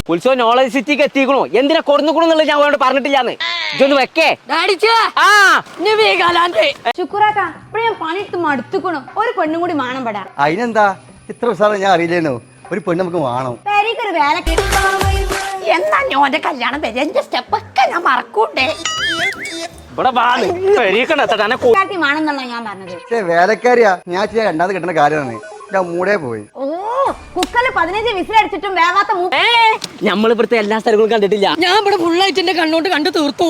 ഉത്സവം നോളജ് സിറ്റിക്ക് എത്തിക്കണോ എന്തിനാ കൊടുന്നുകൂടുന്നുള്ളത് ഞാൻ അവനോട് പറഞ്ഞിട്ടില്ലാന്ന് ഇതൊന്ന് വെക്കേ പണിട്ട് മടുത്തുക്കണു ഒരു പെണ്ണും കൂടി വേണം പെടാ അതിനെന്താ ഇത്ര ദിവസം ഞാൻ അറിയില്ലേനോ ഒരു പെണ്ണ് നമുക്ക് വേണം പെരീക്കൊരു വേല എന്നാ ഞോന്റെ കല്യാണം വരെ എന്റെ സ്റ്റെപ്പൊക്കെ ഞാൻ മറക്കൂണ്ടേ ഇവിടെ വേണമെന്നുള്ള ഞാൻ പറഞ്ഞത് വേലക്കാരിയാ ഞാൻ ചെയ്യാൻ രണ്ടാമത് കിട്ടുന്ന കാര്യമാണ് ഞാൻ മൂടേ പോയി ഓ കുക്കറിൽ 15 വിസിലടിച്ചിട്ടും വേവാത്ത നമ്മളിവിടുത്തെ എല്ലാ സ്ഥലങ്ങളും കണ്ടിട്ടില്ല ഞാൻ ഇവിടെ ഫുള്ളായിട്ട് എന്റെ കണ്ണോട്ട് കണ്ടു തീർത്തു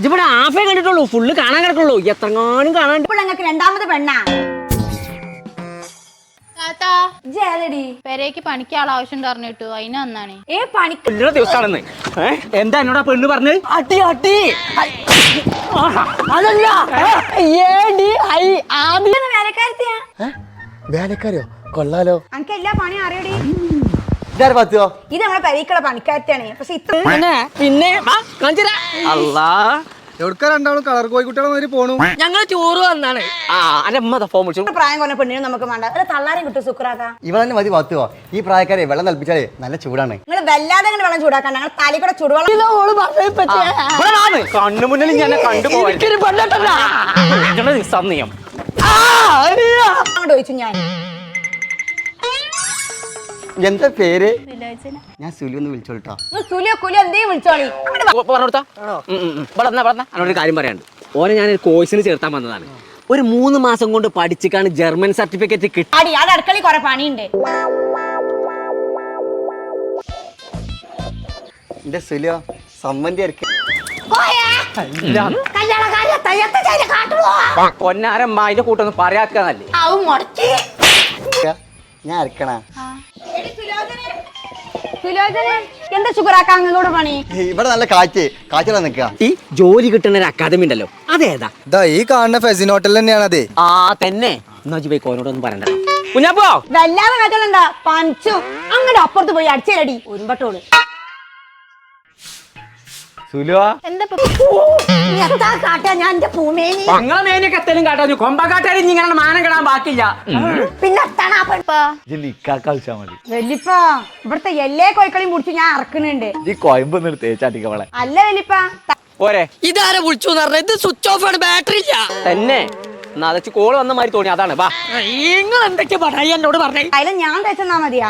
ഇവിടെ ഹാഫേ കണ്ടിട്ടുള്ളൂ ഫുള്ള് കാണാൻ കിടക്കുള്ളൂ എത്രങ്ങാനും കാണാൻ ഇപ്പോൾ ഞങ്ങൾക്ക് രണ്ടാമത് പെണ്ണാ പെരേക്ക് പണിക്ക് ആളാവശ്യം പറഞ്ഞിട്ടു അതിന് വന്നാണ് പണിക്ക് ദിവസമാണെന്ന് എന്താ എന്നോടാ പെണ്ണ് പറഞ്ഞ് അട്ടി അട്ടി അതല്ല വേലക്കാരത്തിയാ വേലക്കാരിയോ കൊള്ളാലോ അനക്ക് എല്ലാ പണിയും അറിയടി ഇതാര് പത്തുവോ ഇത് നമ്മളെ പെരീക്കുള്ള പണിക്കാരത്തിയാണ് പക്ഷെ ഇത്ര പിന്നെ അല്ലാ എവിടുക്കാ രണ്ടാളും കളർ കോഴിക്കുട്ടികളെ മാതിരി പോണു ഞങ്ങള് ചോറ് വന്നാണ് ഫോൺ വിളിച്ചു പ്രായം കുറഞ്ഞ പെണ്ണിനും നമുക്ക് വേണ്ട ഒരു തള്ളാരും കിട്ടും സുക്രാക്ക ഇവ തന്നെ മതി പത്തുവോ ഈ പ്രായക്കാരെ വെള്ളം തളിപ്പിച്ചാലേ നല്ല ചൂടാണ് നിങ്ങൾ വല്ലാതെ വെള്ളം ചൂടാക്കാൻ ഞങ്ങൾ തലയിൽ കൂടെ ചൂടുവെള്ളം കണ്ണു മുന്നിൽ ഞാൻ കണ്ടുപോയി സമയം അങ്ങോട്ട് ചോദിച്ചു ഞാൻ എന്താ പേര് ഞാൻ സുലു എന്ന് വിളിച്ചോട്ടോ സുലിയോ കുലിയോ എന്തേലും വിളിച്ചോളി പറഞ്ഞൊരു കാര്യം പറയാണ്ട് ഓനെ ഞാൻ കോഴ്സിന് ചേർത്താൻ വന്നതാണ് ഒരു 3 മാസം കൊണ്ട് പഠിച്ചിട്ടാണ് ജർമ്മൻ സർട്ടിഫിക്കറ്റ് കിട്ടി അടി അത് അടുക്കളയിൽ കുറെ പണിയുണ്ട് എന്റെ സുലിയോ സമ്മന്തി അരക്കും പൊന്നാരമ്മ അതിന്റെ കൂട്ടൊന്നും പറയാക്കല്ലേ ഞാൻ അരക്കണ എന്താ സുഖറാക്ക അങ്ങോട്ട് പണി ഇവിടെ നല്ല കാറ്റിലാ നിക്ക ഈ ജോലി കിട്ടുന്ന ഒരു അക്കാദമി ഉണ്ടല്ലോ അതേതാ ഈ കാണുന്ന ഫെസിൻ ഹോട്ടൽ തന്നെയാണ് അതെ തന്നെ എന്നാ പോയി കോനോടൊന്നും പറയണ്ട കുഞ്ഞാപ്പോ വല്ലാതെ കാറ്റുകളുണ്ടാ പഞ്ചു അങ്ങോട്ട് അപ്പുറത്ത് പോയി അടിച്ചേരടി ഒരുമ്പട്ടോള് ഞാൻ എന്റെ പൂമേനി നിങ്ങളെ മേനൊക്കെ എത്തേലും കാട്ടാ കൊമ്പ കാട്ടാരി ഇങ്ങനെ മാനം കിടാൻ ബാക്കില്ല പിന്നെ മതി വല്യപ്പ ഇവിടുത്തെ എല്ലാ കോഴിക്കളെയും മുടിച്ച് ഞാൻ ഇറക്കുന്നുണ്ട് ഈ കോയമ്പ് തേച്ചാട്ടിക്കവളെ അല്ല വല്യപ്പ പോരെ ഇതാരെ വിളിച്ചു ഇത് സ്വിച്ച് ഓഫ് ആണ് ബാറ്ററി ഇല്ല തന്നെ അതച്ച് കോള് വന്ന മാതിരി തോന്നി അതാണ് വാ നിങ്ങൾ എന്തൊക്കെ പറയാ എന്നോട് പറഞ്ഞേ അതിലും ഞാൻ തേച്ചെന്നാ മതിയാ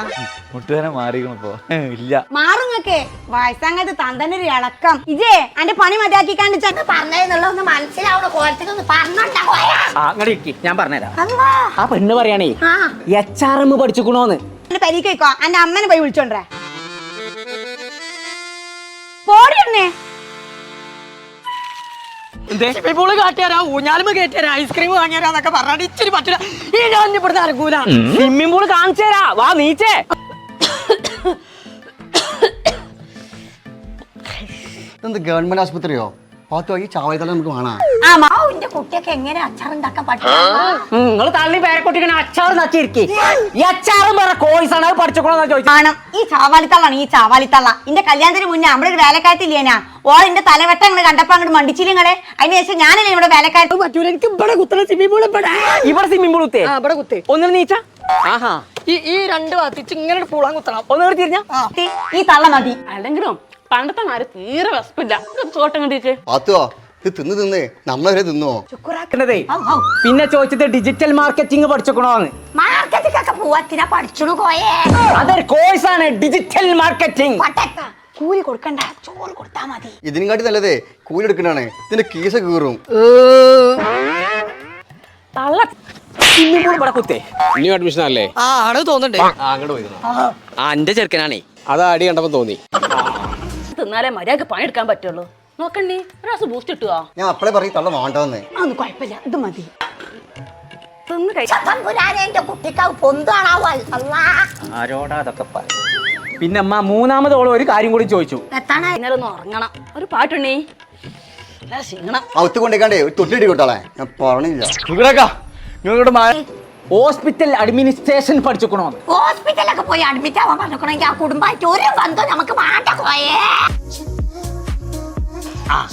മുട്ടുവേന മാറിക്കണിപ്പോ ഇല്ല മാറുങ്ങക്കെ വയസ്സങ്ങത്ത് തന്തന്റെ ഒരു ഇളക്കം ഇജേ അന്റെ പണി മതിയാക്കിക്കാണ്ട് ചെന്ന് പറഞ്ഞതെന്നുള്ള ഒന്ന് മനസ്സിലാവണ കോലത്തിനൊന്ന് അങ്ങടെ ഇരിക്കി ഞാൻ പറഞ്ഞുതരാം ആ പെണ്ണ് പറയാണേ HRM പഠിച്ചുക്കണോന്ന് പരീക്ക് വെക്കോ എന്റെ അമ്മനെ പോയി വിളിച്ചോണ്ടേ പോടിയണ്ണേ കാട്ടിയാരാ ഊഞ്ഞാലുമ്പ് കയറ്റിയാരാ ഐസ്ക്രീം വാങ്ങിയാരാന്നൊക്കെ പറഞ്ഞാൽ ഇച്ചിരി പറ്റില്ല ഈ ഞാൻ ഇവിടുന്ന് ഇറങ്ങൂല സ്വിമ്മിംഗ് പൂള് കാണിച്ചു തരാ വാ നീച്ചേ എന്ത് ഗവൺമെന്റ് ആശുപത്രിയോ പത്തോ ഈ ചാവയത്തല നമുക്ക് വേണം എന്റെ കുട്ടിയൊക്കെ എങ്ങനെ അച്ചാറുണ്ടാക്കാൻ പറ്റും നിങ്ങൾ തള്ളി പേരക്കുട്ടിക്കണ അച്ചാറ് നച്ചിരിക്കി ഈ അച്ചാറും വേറെ കോഴ്സ് ആണ് പഠിച്ചോളാം ചോദിച്ചു ഈ ചാവാലിത്തള്ളാണ് ഈ ചാവാലിത്തള്ള എന്റെ കല്യാണത്തിന് മുന്നേ നമ്മുടെ ഒരു വേലക്കാരത്തില്ലേനാ ഓൾ എന്റെ തലവെട്ട അങ്ങോട്ട് കണ്ടപ്പോ അങ്ങോട്ട് മണ്ടിച്ചില്ലേ അതിനുശേഷം ഞാനല്ലേ ഇവിടെ വേലക്കാരത്ത് പറ്റൂല എനിക്ക് ഇവിടെ കുത്തണ സ്വിമ്മിംഗ് പൂൾ ഇവിടെ സ്വിമ്മിംഗ് പൂൾ കുത്തേ ഇവിടെ കുത്തേ ഒന്നും നീച്ച ആഹാ ഈ രണ്ട് ഭാഗത്തിച്ച് ഇങ്ങനെ പൂളാൻ കുത്തണം ഒന്ന് തിരിഞ്ഞ ഈ തള്ള മതി അല്ലെങ്കിലും പണ്ടത്തെ മാര് തീരെ വിശപ്പില്ല തോട്ടം കണ്ടിട്ട് പത്തുവോ ഇത് തിന്ന് നമ്മളവരെ തിന്നോ പിന്നെ ചോദിച്ചത് ഡിജിറ്റൽ മാർക്കറ്റിംഗ് പഠിച്ചോണോന്ന് മാർക്കറ്റിംഗ് പോവാ പഠിച്ചു പോയേ അതൊരു കോഴ്സ് ആണ് ഡിജിറ്റൽ മാർക്കറ്റിംഗ് കൂലി കൊടുക്കണ്ട ചോറ് കൊടുത്താ മതി ഇതിനും കാട്ടി നല്ലതേ കൂലി എടുക്കണാണ് ഇതിന്റെ കീസ കീറും ന്യൂ അഡ്മിഷൻ അല്ലേ ആണ് തോന്നുന്നുണ്ട് അങ്ങോട്ട് പോയി എന്റെ ചെറുക്കനാണേ അത് അടി കണ്ടപ്പോ തോന്നി തിന്നാലേ മര്യാദക്ക് പണിയെടുക്കാൻ പറ്റുള്ളൂ നോക്കണ്ണി ഒരു ബൂസ്റ്റ് കിട്ടുവോ ഞാൻ അപ്പളെ പറയും തള്ള വേണ്ടവന്ന് അതൊന്നും കുഴപ്പമില്ല ഇത് മതി ആരോടാ അതൊക്കെ പിന്നെ അമ്മ മൂന്നാമതോളം ഒരു കാര്യം കൂടി ചോദിച്ചു ഇന്നലെ ഒന്ന് ഉറങ്ങണം ഒരു പാട്ടുണ്ണി ക്ഷീണം അവത്ത് കൊണ്ടേക്കാണ്ടേ ഒരു തൊട്ടിട്ട് കൊടുത്താളെ ഞാൻ പറഞ്ഞില്ല ഹോസ്പിറ്റൽ അഡ്മിനിസ്ട്രേഷൻ പഠിച്ചോണോന്ന് ഹോസ്പിറ്റലൊക്കെ പോയി അഡ്മിറ്റ് ആവാൻ പറഞ്ഞെങ്കിൽ ആ കുടുംബമായിട്ട് ഒരു ബന്ധം നമുക്ക് വേണ്ട പോയേ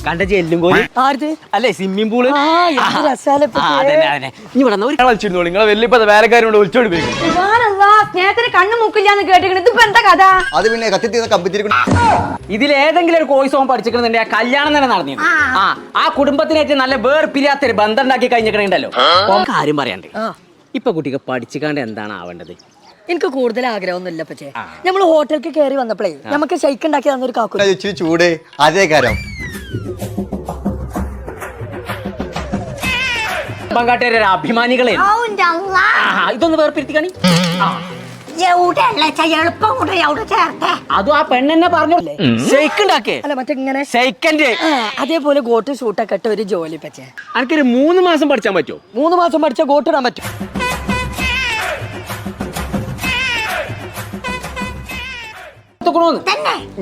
കണ്ടച്ച് എല്ലും കോലി ആര് അല്ലേ സ്വിമ്മിംഗ് പൂള് ആ, എന്ത് രസാലെ ഇപ്പൊ അതന്നെ അതന്നെ ഇനി ഇവിടെ ഒരു കളിച്ചിരുന്നോളൂ നിങ്ങളെ വലിയ വേലക്കാരോട് ഒളിച്ചോടി പോയി സ്നേഹത്തിന് കണ്ണു മുക്കില്ലാന്ന് കേട്ടിരിക്കണ ഇതിപ്പോ എന്താ കഥ അത് പിന്നെ കത്തിത്തീർന്ന കമ്പിത്തിരിക്കണം. ഇതിലേതെങ്കിലും ഒരു കോഴ്സ് ഓൻ പഠിച്ചിട്ടുണ്ടെങ്കിൽ ആ കല്യാണം തന്നെ നടന്നിരുന്നു ആ കുടുംബത്തിനായിട്ട് നല്ല വേർപിരിയാത്തൊരു ബന്ധം ഉണ്ടാക്കി കഴിഞ്ഞിട്ടുണ്ടല്ലോ കാര്യം പറയാണ്ട് ഇപ്പൊ കുട്ടിക്ക് പഠിച്ചിക്കാണ്ട് എന്താണ് ആവേണ്ടത്? എനിക്ക് കൂടുതൽ ആഗ്രഹമൊന്നുമില്ല പക്ഷേ നമ്മൾ ഹോട്ടലിലേക്ക് കയറി വന്നപ്പോഴേ നമുക്ക് ഷെയ്ക്ക് ഉണ്ടാക്കി തന്നൊരു കാക്കു ഇച്ചിരി ചൂട് അതേ കാര്യം. പങ്കാട്ടുകാരെ അഭിമാനികളെ ഇതൊന്ന് വേർപിരുത്തിക്കാണി. എളുപ്പം കൊണ്ട് എവിടെ ചേർത്തേ അതും ആ പെണ്ണെന്നെ പറഞ്ഞല്ലേ ഷെയ്ക്ക് ഉണ്ടാക്കേ അല്ല മറ്റേ ഇങ്ങനെ സെക്കൻഡ് അതേപോലെ ഗോട്ട് ഷൂട്ടൊക്കെ ഇട്ട ഒരു ജോലി പറ്റേ എനിക്കൊരു 3 മാസം പഠിച്ചാൻ പറ്റുമോ? 3 മാസം പഠിച്ച ഗോട്ട് ഇടാൻ പറ്റും.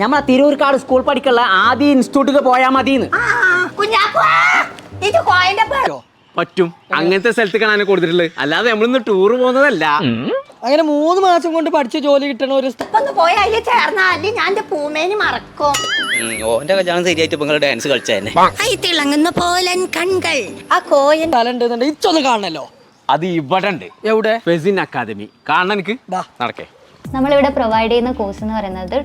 ഞമ്മ തിരൂർക്കാട് സ്കൂൾ പഠിക്കുള്ള ആദ്യ ഇൻസ്റ്റിറ്റ്യൂട്ടിൽ പോയാ മതിന്ന് ഇത് കോയന്റെ പറ്റും. അങ്ങനത്തെ സ്ഥലത്തേക്കാണ് അതിനെ കൊടുത്തിട്ടുള്ളത്, അല്ലാതെ നമ്മളിന്ന് ടൂർ പോകുന്നതല്ല. അങ്ങനെ 3 മാസം കൊണ്ട് പഠിച്ച ജോലി കിട്ടണ ഒരു ഒന്ന് പോയി അതിൽ ചേർന്നാല് ഞാൻ എന്റെ പൂമേന് മറക്കും. ഓന്റെ കല്യാണം ശരിയായിട്ട് ഇപ്പൊ ഡാൻസ് കളിച്ചതന്നെ. തിളങ്ങുന്ന പോലൻ കൺകൾ ആ കോയൻ സ്ഥലം ഉണ്ടെന്നുണ്ട് ഇച്ചൊന്ന് കാണണല്ലോ. അത് ഇവിടെ ഉണ്ട്, എവിടെ? ഫെസിൻ അക്കാദമി. കാണണം എനിക്ക്. നടക്കേ. നമ്മളിവിടെ പ്രൊവൈഡ് ചെയ്യുന്ന കോഴ്സ് എന്ന് പറയുന്നത്